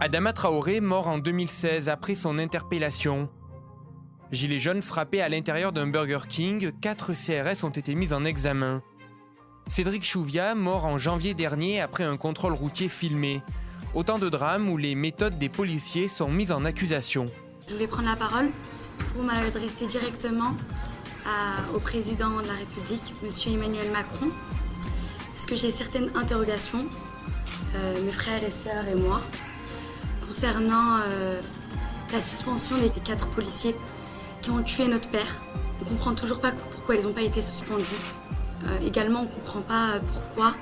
Adama Traoré, mort en 2016 après son interpellation. Gilets jaunes frappés à l'intérieur d'un Burger King, 4 CRS ont été mis en examen. Cédric Chouviat, mort en janvier dernier après un contrôle routier filmé. Autant de drames où les méthodes des policiers sont mises en accusation. Je voulais prendre la parole pour m'adresser directement au président de la République, M. Emmanuel Macron, parce que j'ai certaines interrogations, mes frères et sœurs et moi, concernant la suspension des 4 policiers qui ont tué notre père. On ne comprend toujours pas pourquoi ils n'ont pas été suspendus. Également, on ne comprend pas pourquoi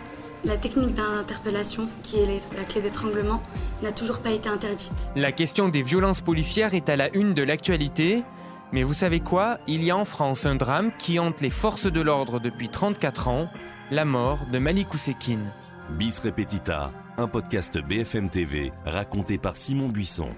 la technique d'interpellation, qui est la clé d'étranglement, n'a toujours pas été interdite. La question des violences policières est à la une de l'actualité. Mais vous savez quoi? Il y a en France un drame qui hante les forces de l'ordre depuis 34 ans, la mort de Malik Oussekine. Bis Repetita, un podcast BFM TV raconté par Simon Buisson.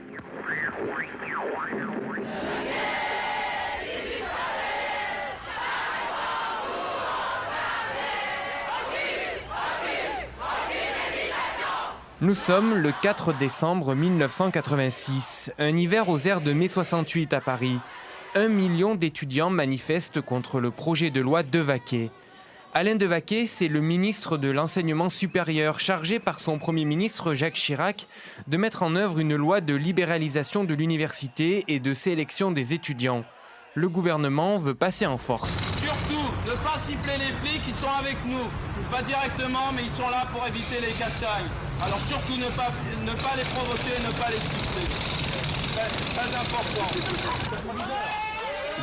Nous sommes le 4 décembre 1986, un hiver aux airs de mai 68 à Paris. 1 million d'étudiants manifestent contre le projet de loi Devaquet. Alain Devaquet, c'est le ministre de l'Enseignement supérieur chargé par son Premier ministre Jacques Chirac de mettre en œuvre une loi de libéralisation de l'université et de sélection des étudiants. Le gouvernement veut passer en force. Surtout, ne pas siffler les flics qui sont avec nous. Pas directement, mais ils sont là pour éviter les castagnes. Alors surtout ne pas les provoquer, ne pas les siffler. Très important.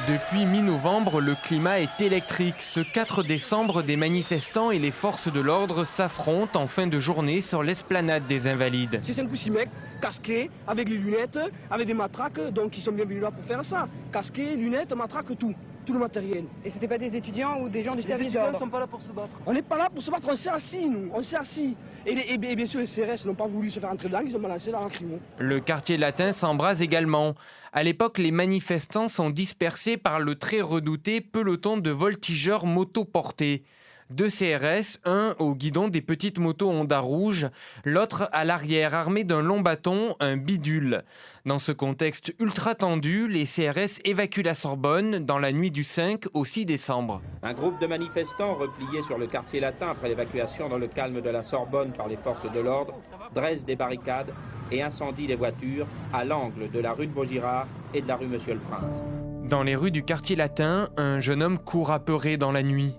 Depuis mi-novembre, le climat est électrique. Ce 4 décembre, des manifestants et les forces de l'ordre s'affrontent en fin de journée sur l'esplanade des Invalides. C'est 5 ou 6 mecs casqués, avec les lunettes, avec des matraques, donc ils sont bien venus là pour faire ça. Casqués, lunettes, matraques, tout le matériel. Et c'était pas des étudiants ou des gens du service d'ordre? Les étudiants ne sont pas là pour se battre. On n'est pas là pour se battre, on s'est assis nous, on s'est assis. Et bien sûr les CRS n'ont pas voulu se faire entrer dedans, ils ont balancé dans un lacrymo. Le quartier latin s'embrase également. À l'époque, les manifestants sont dispersés par le très redouté peloton de voltigeurs motoportés. 2 CRS, un au guidon des petites motos Honda rouges, l'autre à l'arrière armé d'un long bâton, un bidule. Dans ce contexte ultra tendu, les CRS évacuent la Sorbonne dans la nuit du 5 au 6 décembre. Un groupe de manifestants repliés sur le quartier latin après l'évacuation dans le calme de la Sorbonne par les forces de l'ordre dresse des barricades et incendie les voitures à l'angle de la rue de Vaugirard et de la rue Monsieur-le-Prince. Dans les rues du quartier latin, un jeune homme court apeuré dans la nuit.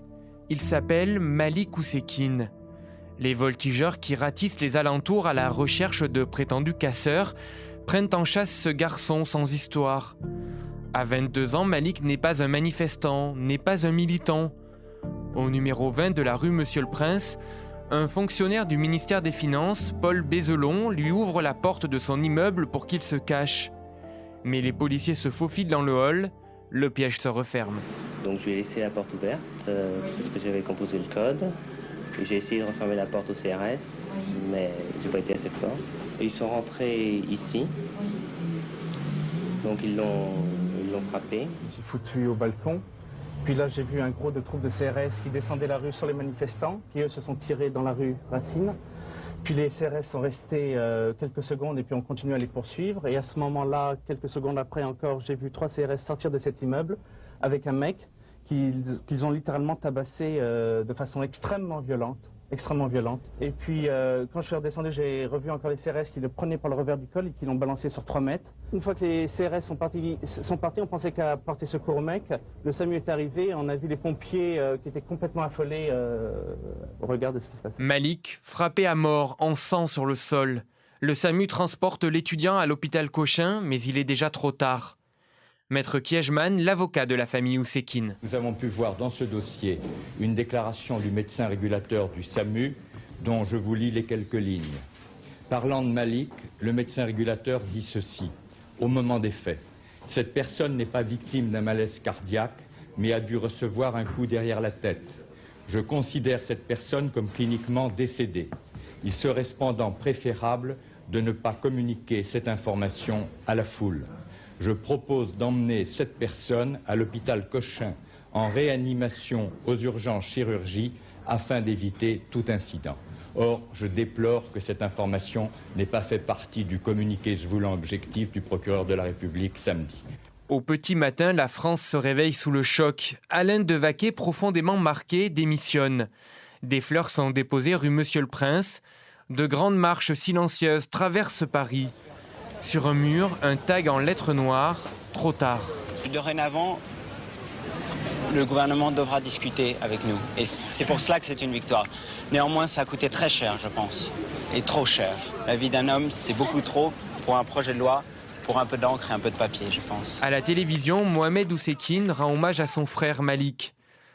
Il s'appelle Malik Oussekine. Les voltigeurs qui ratissent les alentours à la recherche de prétendus casseurs prennent en chasse ce garçon sans histoire. À 22 ans, Malik n'est pas un manifestant, n'est pas un militant. Au numéro 20 de la rue Monsieur-le-Prince, un fonctionnaire du ministère des Finances, Paul Bézelon, lui ouvre la porte de son immeuble pour qu'il se cache. Mais les policiers se faufilent dans le hall, le piège se referme. Donc je lui ai laissé la porte ouverte parce que j'avais composé le code. Et j'ai essayé de refermer la porte au CRS, mais j'ai pas été assez fort. Et ils sont rentrés ici. Donc ils l'ont frappé. J'ai foutu au balcon. Puis là j'ai vu un gros de troupes de CRS qui descendaient la rue sur les manifestants, qui eux se sont tirés dans la rue Racine. Puis les CRS sont restés quelques secondes et puis on continue à les poursuivre. Et à ce moment-là, quelques secondes après encore, j'ai vu 3 CRS sortir de cet immeuble avec un mec qu'ils ont littéralement tabassé de façon extrêmement violente. Et puis quand je suis redescendu, j'ai revu encore les CRS qui le prenaient par le revers du col et qui l'ont balancé sur 3 mètres. Une fois que les CRS sont partis, on pensait qu'à porter secours au mec. Le SAMU est arrivé, on a vu les pompiers qui étaient complètement affolés au regard de ce qui se passait. Malik, frappé à mort, en sang sur le sol. Le SAMU transporte l'étudiant à l'hôpital Cochin, mais il est déjà trop tard. Maître Kiejman, l'avocat de la famille Oussekine. Nous avons pu voir dans ce dossier une déclaration du médecin régulateur du SAMU dont je vous lis les quelques lignes. Parlant de Malik, le médecin régulateur dit ceci. Au moment des faits, cette personne n'est pas victime d'un malaise cardiaque, mais a dû recevoir un coup derrière la tête. Je considère cette personne comme cliniquement décédée. Il serait cependant préférable de ne pas communiquer cette information à la foule. Je propose d'emmener cette personne à l'hôpital Cochin en réanimation aux urgences chirurgie afin d'éviter tout incident. Or, je déplore que cette information n'ait pas fait partie du communiqué se voulant objectif du procureur de la République samedi. Au petit matin, la France se réveille sous le choc. Alain Devaquet, profondément marqué, démissionne. Des fleurs sont déposées rue Monsieur-le-Prince. De grandes marches silencieuses traversent Paris. Sur un mur, un tag en lettres noires, trop tard. Dorénavant, le gouvernement devra discuter avec nous. Et c'est pour cela que c'est une victoire. Néanmoins, ça a coûté très cher, je pense. Et trop cher. La vie d'un homme, c'est beaucoup trop pour un projet de loi, pour un peu d'encre et un peu de papier, je pense. À la télévision, Mohamed Oussekine rend hommage à son frère Malik,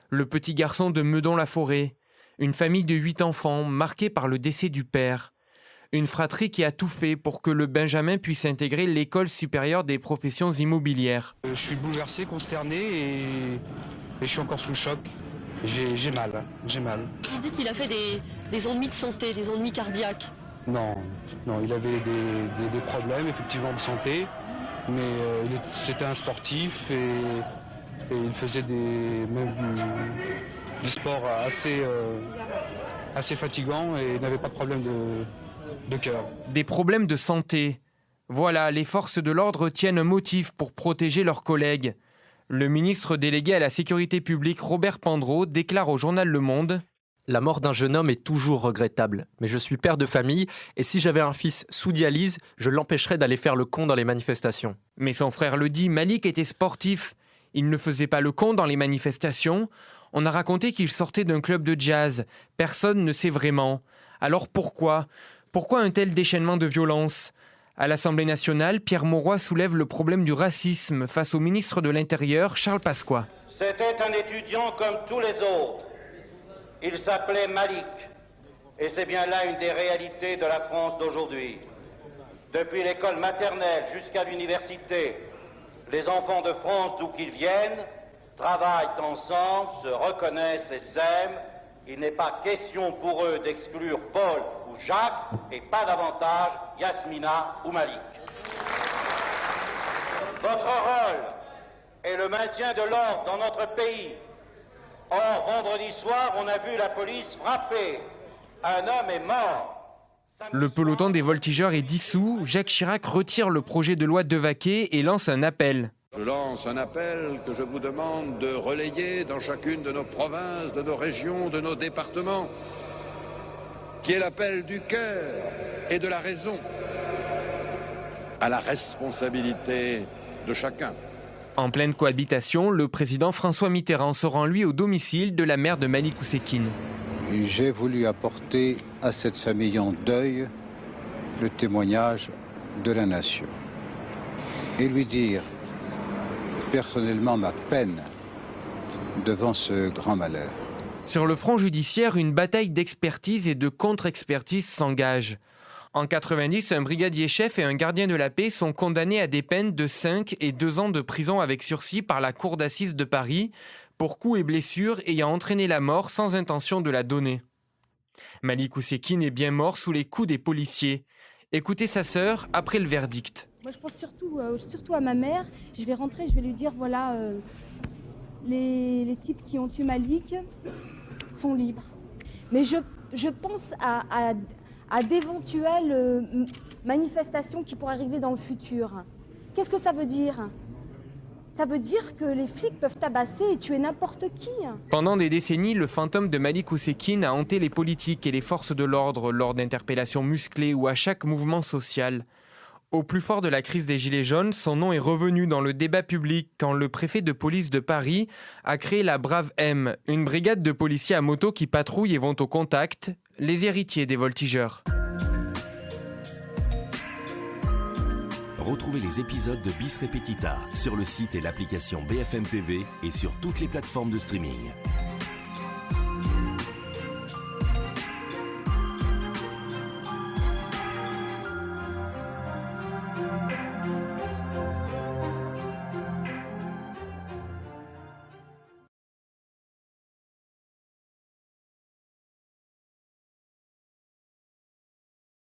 le petit garçon de Meudon-la-Forêt. Une famille de 8 enfants, marquée par le décès du père. Une fratrie qui a tout fait pour que le Benjamin puisse intégrer l'école supérieure des professions immobilières. Je suis bouleversé, consterné et je suis encore sous le choc. J'ai mal. Il dit qu'il a fait des ennuis de santé, des ennuis cardiaques. Non, il avait des problèmes effectivement de santé, mais c'était un sportif et il faisait du sport assez fatigant et n'avait pas de problème de cœur. Des problèmes de santé. Voilà, les forces de l'ordre tiennent un motif pour protéger leurs collègues. Le ministre délégué à la sécurité publique, Robert Pandreau, déclare au journal Le Monde: La mort d'un jeune homme est toujours regrettable, mais je suis père de famille et si j'avais un fils sous dialyse, je l'empêcherais d'aller faire le con dans les manifestations. Mais son frère le dit, Malik était sportif. Il ne faisait pas le con dans les manifestations. On a raconté qu'il sortait d'un club de jazz. Personne ne sait vraiment. Alors pourquoi un tel déchaînement de violence ? À l'Assemblée nationale, Pierre Mauroy soulève le problème du racisme face au ministre de l'Intérieur, Charles Pasqua. C'était un étudiant comme tous les autres. Il s'appelait Malik. Et c'est bien là une des réalités de la France d'aujourd'hui. Depuis l'école maternelle jusqu'à l'université, les enfants de France, d'où qu'ils viennent, travaillent ensemble, se reconnaissent et s'aiment. Il n'est pas question pour eux d'exclure Paul ou Jacques, et pas davantage Yasmina ou Malik. Votre rôle est le maintien de l'ordre dans notre pays. Or, vendredi soir, on a vu la police frapper. Un homme est mort. Le peloton des voltigeurs est dissous. Jacques Chirac retire le projet de loi Devaquet et lance un appel. Je lance un appel que je vous demande de relayer dans chacune de nos provinces, de nos régions, de nos départements, qui est l'appel du cœur et de la raison à la responsabilité de chacun. En pleine cohabitation, le président François Mitterrand se rend lui au domicile de la mère de Malik Oussekine. J'ai voulu apporter à cette famille en deuil le témoignage de la nation et lui dire personnellement ma peine devant ce grand malheur. Sur le front judiciaire, une bataille d'expertise et de contre-expertise s'engage. En 90, un brigadier chef et un gardien de la paix sont condamnés à des peines de 5 et 2 ans de prison avec sursis par la cour d'assises de Paris pour coups et blessures ayant entraîné la mort sans intention de la donner. Malik Oussekine est bien mort sous les coups des policiers. Écoutez sa sœur après le verdict. Moi, je pense surtout à ma mère. Je vais rentrer, je vais lui dire, voilà, les types qui ont tué Malik sont libres. Mais je pense à d'éventuelles manifestations qui pourraient arriver dans le futur. Qu'est-ce que ça veut dire ? Ça veut dire que les flics peuvent tabasser et tuer n'importe qui. Pendant des décennies, le fantôme de Malik Oussekine a hanté les politiques et les forces de l'ordre lors d'interpellations musclées ou à chaque mouvement social. Au plus fort de la crise des Gilets jaunes, son nom est revenu dans le débat public quand le préfet de police de Paris a créé la Brave M, une brigade de policiers à moto qui patrouillent et vont au contact, les héritiers des voltigeurs. Retrouvez les épisodes de Bis Repetita sur le site et l'application BFM TV et sur toutes les plateformes de streaming.